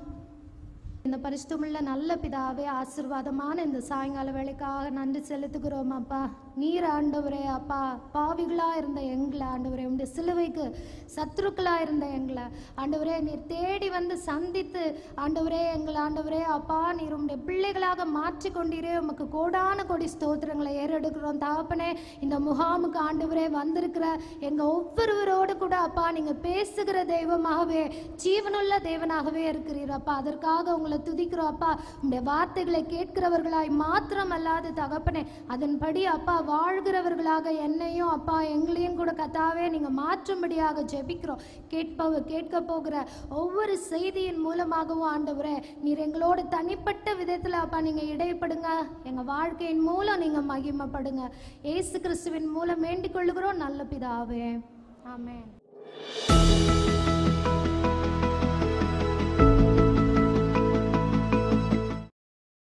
இந்த பரிசுத்தமுள்ள நல்ல பிதாவே, ஆசீர்வாதமான இந்த சாயங்கால வேளைக்காக நன்றி செலுத்துகிறோம் அப்பா. நீர் ஆண்டவரே அப்பா, பாவிகளா இருந்த எங்களை ஆண்டவரே, உடைய சிலுவைக்கு சத்துருக்களா இருந்த எங்களை ஆண்டவரே நீர் தேடி வந்து சந்தித்து ஆண்டவரே எங்களை ஆண்டவரே அப்பா நீர் உடைய பிள்ளைகளாக மாற்றி கொண்டீரே. உமக்கு கோடான கொடி ஸ்தோத்திரங்களை ஏறெடுக்கிறோம் தகப்பனே. இந்த முகாமுக்கு ஆண்டவரே வந்திருக்கிற எங்க ஒவ்வொருவரோடு கூட அப்பா நீங்க பேசுகிற தெய்வமாகவே, ஜீவனுள்ள தேவனாகவே இருக்கிறீர் அப்பா. அதற்காக உங்களை துதிக்கிறோம் அப்பா. உடைய வார்த்தைகளை கேட்கிறவர்களாய் மாத்திரம் அல்லாது தகப்பனே, அதன்படி அப்பா வாழ்கிறவர்களாக என்னையும் அப்பா எங்களையும் கூட கத்தாவே நீங்க மாற்றும்படியாக ஜெபிக்கிறோம். கேட்க போகிற ஒவ்வொரு செய்தியின் மூலமாகவும் ஆண்டவரே நீர் எங்களோடு தனிப்பட்ட விதத்துல அப்பா நீங்க இடைப்படுங்க. எங்க வாழ்க்கையின் மூலம் நீங்க மகிமைப்படுங்க. இயேசு கிறிஸ்துவின் மூலம் வேண்டிக் கொள்ளுகிறோம் நல்ல பிதாவே. ஆமென்.